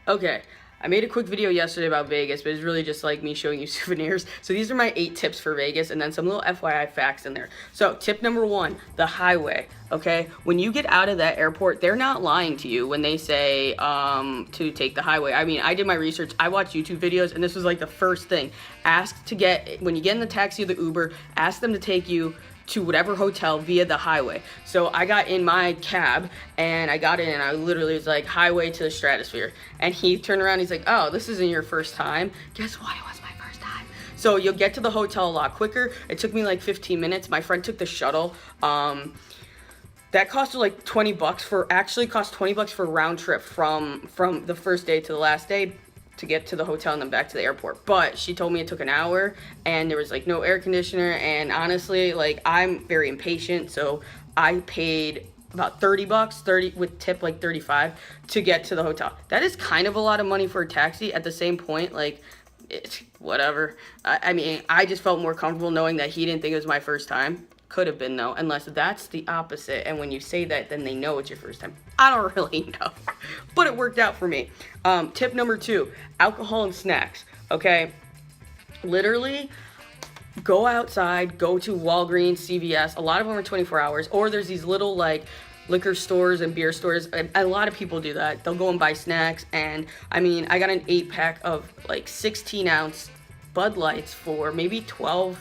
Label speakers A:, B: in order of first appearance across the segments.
A: Okay, I made a quick video yesterday about Vegas, but it's really just like me showing you souvenirs. So these are my 8 tips for Vegas, and then some little FYI facts in there. So tip number 1, the highway. Okay, when you get out of that airport, they're not lying to you when they say to take the highway. I mean, I did my research. I watched YouTube videos, and this was like the first thing. Ask to get, when you get in the taxi or the Uber, ask them to take you to whatever hotel via the highway. So I got in my cab and I got in and I literally was like, highway to the Stratosphere. And he turned around, he's like, oh, this isn't your first time. Guess what? It was my first time. So you'll get to the hotel a lot quicker. It took me like 15 minutes. My friend took the shuttle. That cost like 20 bucks for, actually cost 20 bucks for a round trip from the first day to the last day to get to the hotel and then back to the airport. But she told me it took an hour and there was like no air conditioner, and honestly, like, I'm very impatient, so I paid about 30 bucks, 30 with tip like 35 to get to the hotel. That is kind of a lot of money for a taxi. At the same point, like, it's whatever. I mean, I just felt more comfortable knowing that he didn't think it was my first time. Could have been though, unless that's the opposite, and when you say that, then they know it's your first time. I don't really know, but it worked out for me. Tip number 2, alcohol and snacks. Okay, literally go outside, go to Walgreens, CVS. A lot of them are 24 hours, or there's these little like liquor stores and beer stores. A lot of people do that. They'll go and buy snacks, and I mean, I got an 8-pack of like 16-ounce Bud Lights for maybe 12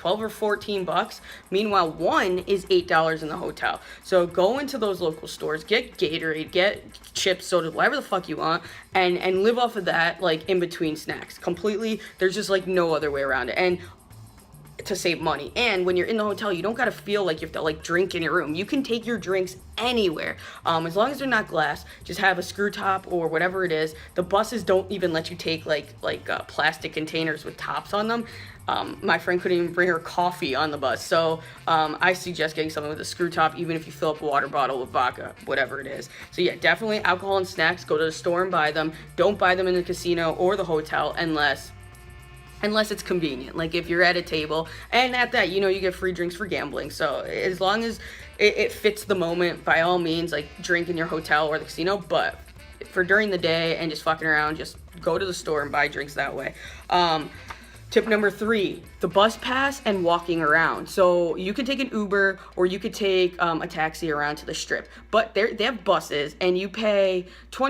A: or 14 bucks. Meanwhile, one is $8 in the hotel. So go into those local stores, get Gatorade, get chips, soda, whatever the fuck you want, and live off of that, like, in between snacks. Completely, there's just like no other way around it. And to save money. And when you're in the hotel, you don't gotta feel like you have to like drink in your room. You can take your drinks anywhere, as long as they're not glass. Just have a screw top or whatever it is. The buses don't even let you take like plastic containers with tops on them. My friend couldn't even bring her coffee on the bus, so I suggest getting something with a screw top, even if you fill up a water bottle with vodka, whatever it is. So yeah, definitely alcohol and snacks. Go to the store and buy them. Don't buy them in the casino or the hotel unless it's convenient, like if you're at a table, and at that, you know, you get free drinks for gambling. So as long as it fits the moment, by all means, like, drink in your hotel or the casino. But for during the day and just fucking around, just go to the store and buy drinks that way. Tip number 3, the bus pass and walking around. So you could take an Uber or you could take a taxi around to the strip, but they have buses, and you pay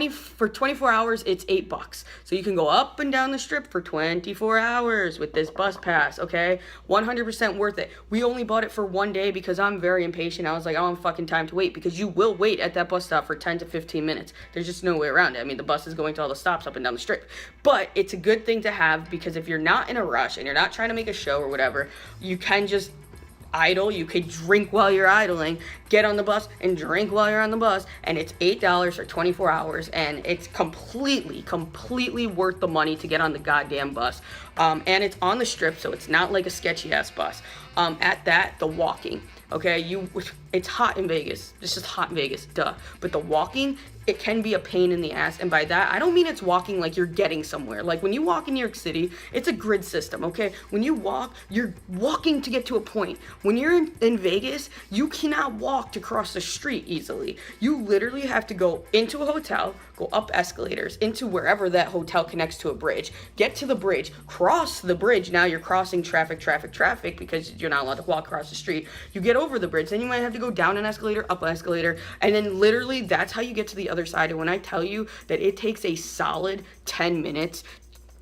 A: for 24 hours. It's $8. So you can go up and down the strip for 24 hours with this bus pass. Okay, 100% worth it. We only bought it for one day because I'm very impatient. I was like, I don't have fucking time to wait, because you will wait at that bus stop for 10 to 15 minutes. There's just no way around it. I mean, the bus is going to all the stops up and down the strip, but it's a good thing to have, because if you're not in a rush and you're not trying to make a show or whatever, you can just idle. You could drink while you're idling, get on the bus and drink while you're on the bus, and it's $8 for 24 hours, and it's completely worth the money to get on the goddamn bus. And it's on the strip, so it's not like a sketchy ass bus. At that, the walking, okay, it's hot in Vegas. It's just hot in Vegas, duh. But the walking, it can be a pain in the ass. And by that, I don't mean it's walking like you're getting somewhere. Like when you walk in New York City, it's a grid system, okay? When you walk, you're walking to get to a point. When you're in Vegas, you cannot walk to cross the street easily. You literally have to go into a hotel, go up escalators, into wherever that hotel connects to a bridge, get to the bridge, cross the bridge. Now you're crossing traffic, because you're not allowed to walk across the street. You get over the bridge, then you might have to go down an escalator, up an escalator, and then literally that's how you get to the other side. And when I tell you that it takes a solid 10 minutes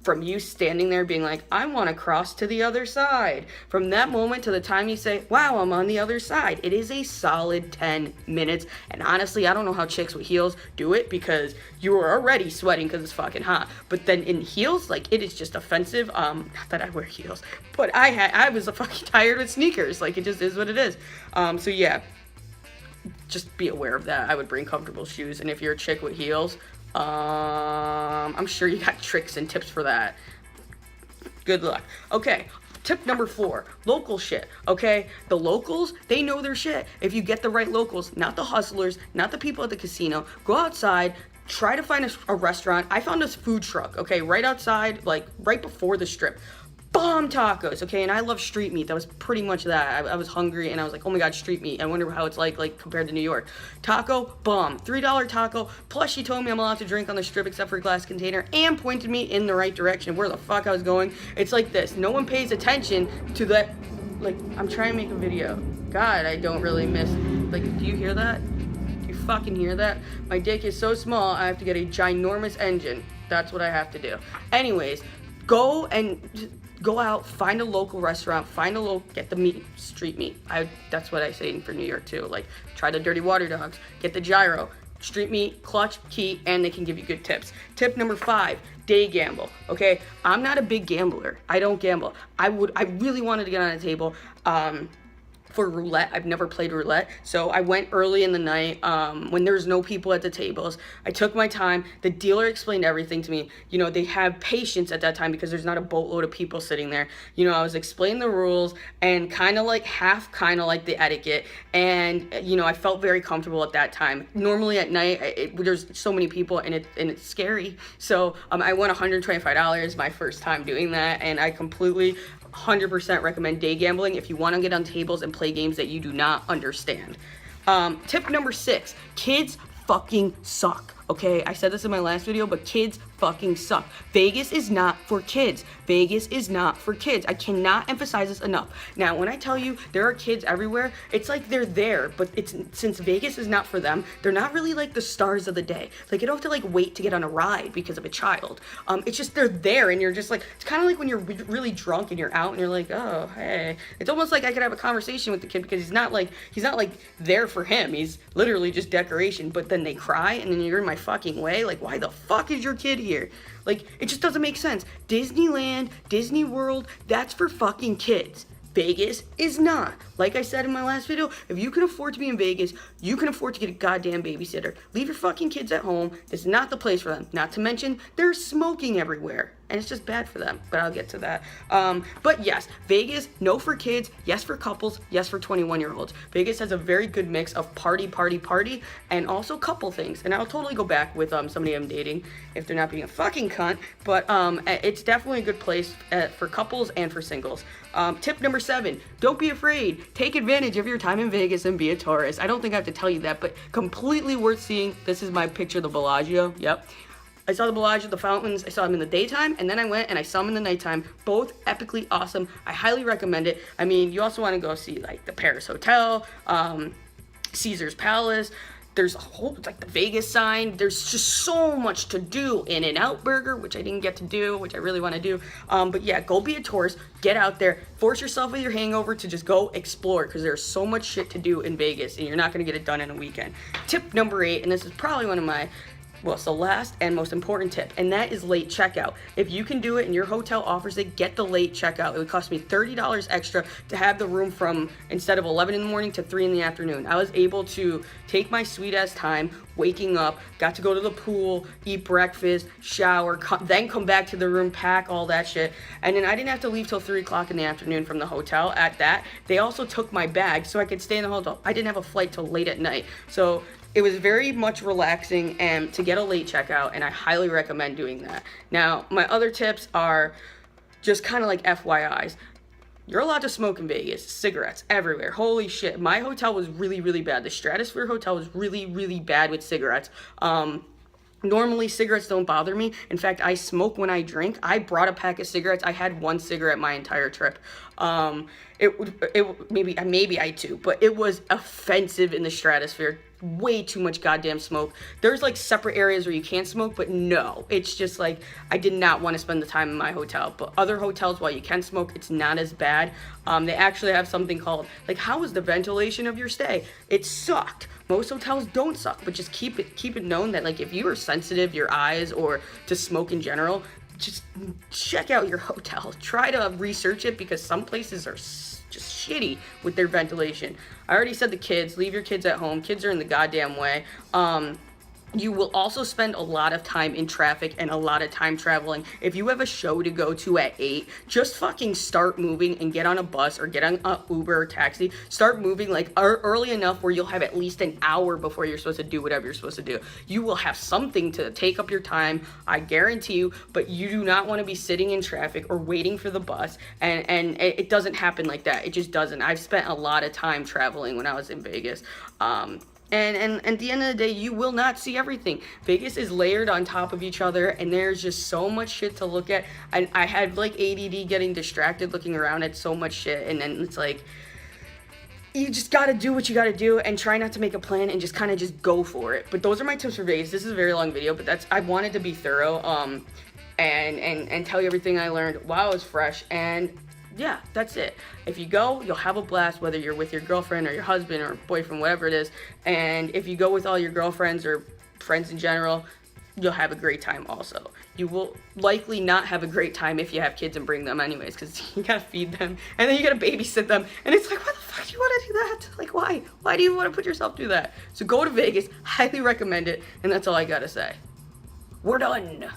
A: from you standing there being like, I want to cross to the other side, from that moment to the time you say, wow, I'm on the other side, it is a solid 10 minutes. And honestly, I don't know how chicks with heels do it, because you are already sweating because it's fucking hot. But then in heels, like, it is just offensive. Not that I wear heels, but I was fucking tired with sneakers. Like, it just is what it is. So yeah, just be aware of that. I would bring comfortable shoes, and if you're a chick with heels, I'm sure you got tricks and tips for that. Good luck. Okay, tip number 4, local shit, okay? The locals, they know their shit. If you get the right locals, not the hustlers, not the people at the casino, go outside, try to find a restaurant. I found this food truck, okay, right outside, like right before the strip. bomb tacos, okay? And I love street meat. That was pretty much that. I was hungry and I was like, oh my god, street meat. I wonder how it's like compared to New York. Taco, bomb. $3 taco. Plus she told me I'm allowed to drink on the strip except for a glass container and pointed me in the right direction where the fuck I was going. It's like this. No one pays attention to that. Like, I'm trying to make a video. God, I don't really miss. Like, do you hear that? Do you fucking hear that? My dick is so small, I have to get a ginormous engine. That's what I have to do. Anyways, go out, find a local restaurant, get the meat, street meat. That's what I say for New York too. Like, try the dirty water dogs, get the gyro, street meat, clutch, key, and they can give you good tips. Tip number 5, day gamble. Okay, I'm not a big gambler. I don't gamble. I really wanted to get on a table. For roulette. I've never played roulette, so I went early in the night when there's no people at the tables. I took my time. The dealer explained everything to me. You know, they have patience at that time because there's not a boatload of people sitting there. You know, I was explaining the rules and kind of like the etiquette, and you know, I felt very comfortable at that time. Normally at night, there's so many people and it's scary. So I won $125 my first time doing that, and I completely 100% recommend day gambling if you want to get on tables and play games that you do not understand. Tip number 6, kids fucking suck. Okay, I said this in my last video, but kids fucking suck. Vegas is not for kids. Vegas is not for kids. I cannot emphasize this enough. Now, when I tell you there are kids everywhere, it's like they're there, but since Vegas is not for them, they're not really like the stars of the day. Like, you don't have to like wait to get on a ride because of a child. It's just they're there, and you're just like, it's kind of like when you're really drunk and you're out and you're like, oh, hey. It's almost like I could have a conversation with the kid because he's not like there for him. He's literally just decoration. But then they cry, and then you're in my fucking way. Like, why the fuck is your kid here? Like, it just doesn't make sense. Disneyland, Disney World, that's for fucking kids. Vegas is not. Like I said in my last video, if you can afford to be in Vegas, you can afford to get a goddamn babysitter. Leave your fucking kids at home. This is not the place for them. Not to mention, there's smoking everywhere. And it's just bad for them, but I'll get to that. But yes, Vegas, no for kids, yes for couples, yes for 21-year-olds. Vegas has a very good mix of party, and also couple things. And I'll totally go back with somebody I'm dating if they're not being a fucking cunt. But it's definitely a good place for couples and for singles. Tip number 7, don't be afraid. Take advantage of your time in Vegas and be a tourist. I don't think I have to tell you that, but completely worth seeing. This is my picture of the Bellagio. Yep. I saw the Bellagio, the fountains, I saw them in the daytime, and then I went and I saw them in the nighttime. Both epically awesome. I highly recommend it. I mean, you also want to go see, like, the Paris Hotel, Caesar's Palace. There's a whole, like, the Vegas sign. There's just so much to do. In-N-Out Burger, which I didn't get to do, which I really want to do. But yeah, go be a tourist. Get out there. Force yourself with your hangover to just go explore, because there's so much shit to do in Vegas, and you're not going to get it done in a weekend. Tip number 8, and this is probably one of my... well, it's the last and most important tip, and that is late checkout. If you can do it and your hotel offers it, get the late checkout. It would cost me $30 extra to have the room from, instead of 11 in the morning to 3 in the afternoon. I was able to take my sweet ass time, waking up, got to go to the pool, eat breakfast, shower, then come back to the room, pack all that shit, and then I didn't have to leave till 3 o'clock in the afternoon from the hotel. At that, they also took my bag so I could stay in the hotel. I didn't have a flight till late at night, so it was very much relaxing and to get a late checkout, and I highly recommend doing that. Now, my other tips are just kind of like FYIs. You're allowed to smoke in Vegas, cigarettes everywhere. Holy shit. My hotel was really, really bad. The Stratosphere Hotel was really, really bad with cigarettes. Normally, cigarettes don't bother me. In fact, I smoke when I drink. I brought a pack of cigarettes. I had 1 cigarette my entire trip. Maybe I had 2, but it was offensive in the Stratosphere. Way too much goddamn smoke. There's like separate areas where you can't smoke, but no, it's just like I did not want to spend the time in my hotel. But other hotels, while you can smoke, it's not as bad. They actually have something called, like, how was the ventilation of your stay? It sucked. Most hotels don't suck, but just keep it known that, like, if you are sensitive, your eyes, or to smoke in general, just check out your hotel. Try to research it, because some places are just shitty with their ventilation. I already said the kids, leave your kids at home. Kids are in the goddamn way. You will also spend a lot of time in traffic and a lot of time traveling. If you have a show to go to at 8, just fucking start moving and get on a bus or get on a Uber or taxi. Start moving like early enough where you'll have at least an hour before you're supposed to do whatever you're supposed to do. You will have something to take up your time, I guarantee you, but you do not want to be sitting in traffic or waiting for the bus. And it doesn't happen like that. It just doesn't. I've spent a lot of time traveling when I was in Vegas. And at the end of the day, you will not see everything. Vegas is layered on top of each other, and there's just so much shit to look at. I had like ADD getting distracted looking around at so much shit, and then it's like, you just gotta do what you gotta do and try not to make a plan and just kind of just go for it. But those are my tips for Vegas. This is a very long video, but I wanted to be thorough and tell you everything I learned while I was fresh. And yeah, that's it. If you go, you'll have a blast, whether you're with your girlfriend or your husband or boyfriend, whatever it is. And if you go with all your girlfriends or friends in general, you'll have a great time also. You will likely not have a great time if you have kids and bring them anyways, because you gotta feed them and then you gotta babysit them. And it's like, why the fuck do you want to do that? Like, why? Why do you want to put yourself through that? So go to Vegas, highly recommend it, and that's all I gotta say. We're done.